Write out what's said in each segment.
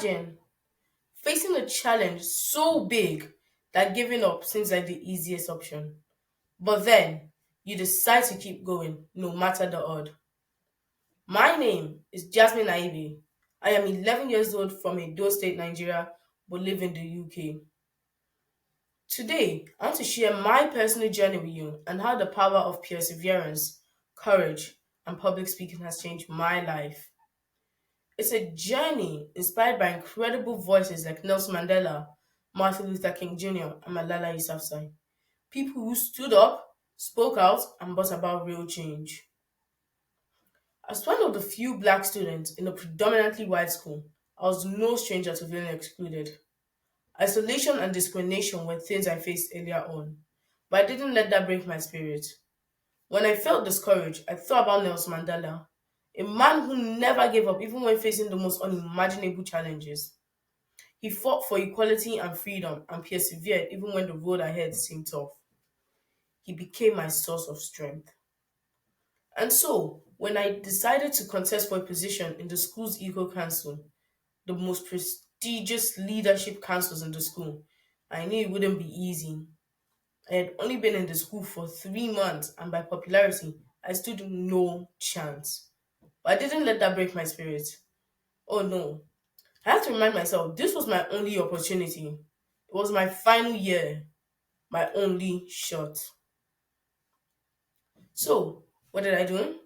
Imagine facing a challenge so big that giving up seems like the easiest option. But then you decide to keep going no matter the odd. My name is Jasmine Itohan Aigbe. I am 11 years old from Edo State, Nigeria, but live in the UK. Today, I want to share my personal journey with you and how the power of perseverance, courage, and public speaking has changed my life. It's a journey inspired by incredible voices like Nelson Mandela, Martin Luther King Jr., and Malala Yousafzai. People who stood up, spoke out, and brought about real change. As one of the few black students in a predominantly white school, I was no stranger to feeling excluded. Isolation and discrimination were things I faced earlier on, but I didn't let that break my spirit. When I felt discouraged, I thought about Nelson Mandela, a man who never gave up even when facing the most unimaginable challenges. He fought for equality and freedom and persevered even when the road ahead seemed tough. He became my source of strength. And so, when I decided to contest for a position in the school's Eco Council, the most prestigious leadership councils in the school, I knew it wouldn't be easy. I had only been in the school for 3 months, and by popularity, I stood no chance. But I didn't let that break my spirit. Oh no. I had to remind myself this was my only opportunity. It was my final year, my only shot. So, what did I do?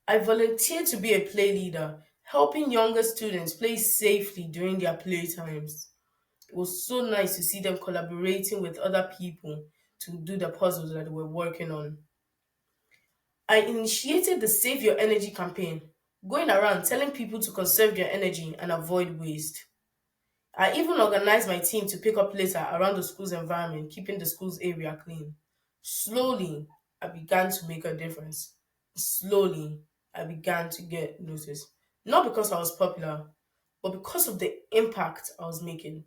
I volunteered to be a play leader, helping younger students play safely during their playtimes. It was so nice to see them collaborating with other people to do the puzzles that they were working on. I initiated the Save Your Energy campaign, going around telling people to conserve their energy and avoid waste. I even organized my team to pick up litter around the school's environment, keeping the school's area clean. Slowly, I began to make a difference. Slowly, I began to get noticed. Not because I was popular, but because of the impact I was making.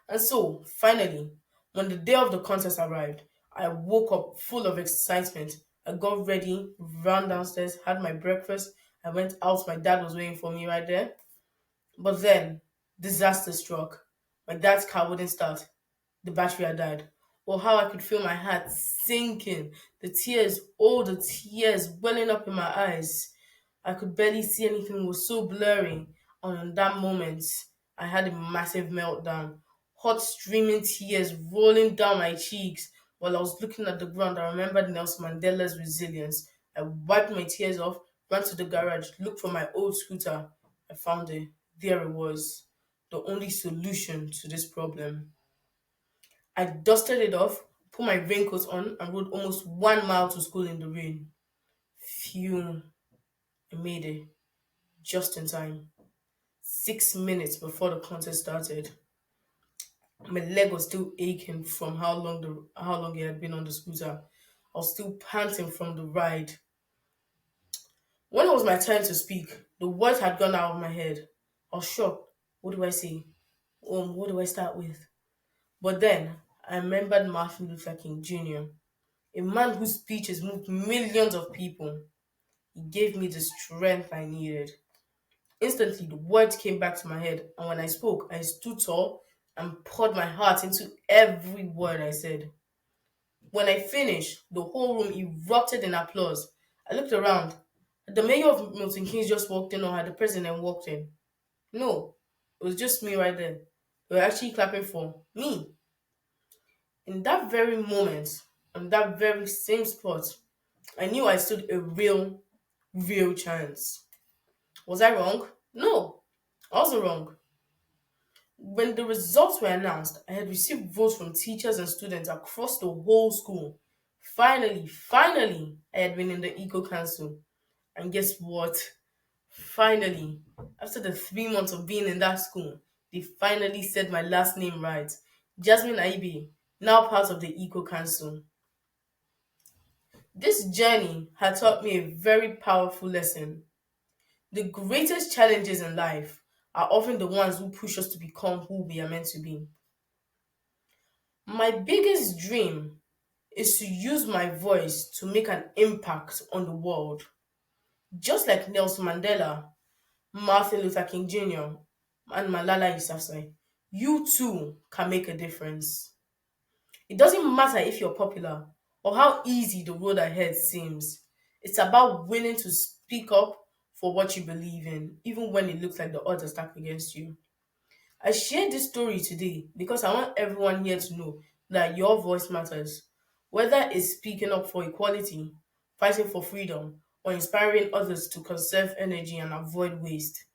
And so, finally, when the day of the contest arrived, I woke up full of excitement. I got ready, ran downstairs, had my breakfast. I went out. My dad was waiting for me right there. But then, disaster struck. My dad's car wouldn't start. The battery had died. Or how I could feel my heart sinking, the tears, all the tears welling up in my eyes. I could barely see anything, it was so blurry. And in that moment, I had a massive meltdown. Hot streaming tears rolling down my cheeks while I was looking at the ground. I remembered Nelson Mandela's resilience. I wiped my tears off, ran to the garage, looked for my old scooter. I found it. There it was. The only solution to this problem. I dusted it off, put my raincoat on, and rode almost 1 mile to school in the rain. Phew, I made it just in time. 6 minutes before the contest started. My leg was still aching from how long it had been on the scooter. I was still panting from the ride. When it was my turn to speak, the words had gone out of my head. I was shocked. What do I say? What do I start with? But then I remembered Martin Luther King Jr., a man whose speeches moved millions of people. He gave me the strength I needed. Instantly, the words came back to my head, and when I spoke, I stood tall and poured my heart into every word I said. When I finished, the whole room erupted in applause. I looked around. Had the mayor of Milton Keynes just walked in, or had the president walked in? No, it was just me right there. They were actually clapping for me. In that very moment, on that very same spot, I knew I stood a real chance. Was I wrong? No, I wasn't wrong. When the results were announced, I had received votes from teachers and students across the whole school. Finally, I had been in the Eco Council. And guess what? Finally, after the 3 months of being in that school, they finally said my last name right. Jasmine Aibe, now part of the Eco Council. This journey had taught me a very powerful lesson. The greatest challenges in life are often the ones who push us to become who we are meant to be. My biggest dream is to use my voice to make an impact on the world, just like Nelson Mandela, Martin Luther King Jr., and Malala Yousafzai, you too can make a difference. It doesn't matter if you're popular or how easy the road ahead seems. It's about willing to speak up for what you believe in, even when it looks like the odds are stacked against you. I share this story today because I want everyone here to know that your voice matters. Whether it's speaking up for equality, fighting for freedom, or inspiring others to conserve energy and avoid waste,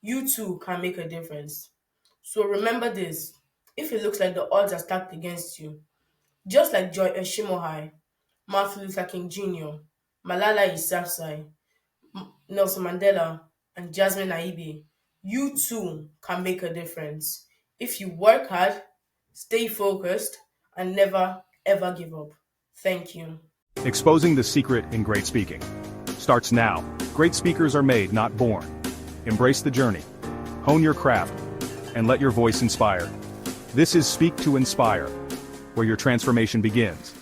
you too can make a difference. So remember this: if it looks like the odds are stacked against you, just like Joy Eshimohai, Martin Luther King Jr., Malala Yousafzai, Nelson Mandela, and Jasmine Itohan, you too can make a difference. If you work hard, stay focused, and never ever give up. Thank you. Exposing the secret in great speaking starts now. Great speakers are made, not born. Embrace the journey, hone your craft, and let your voice inspire. This is Speak to Inspire, where your transformation begins.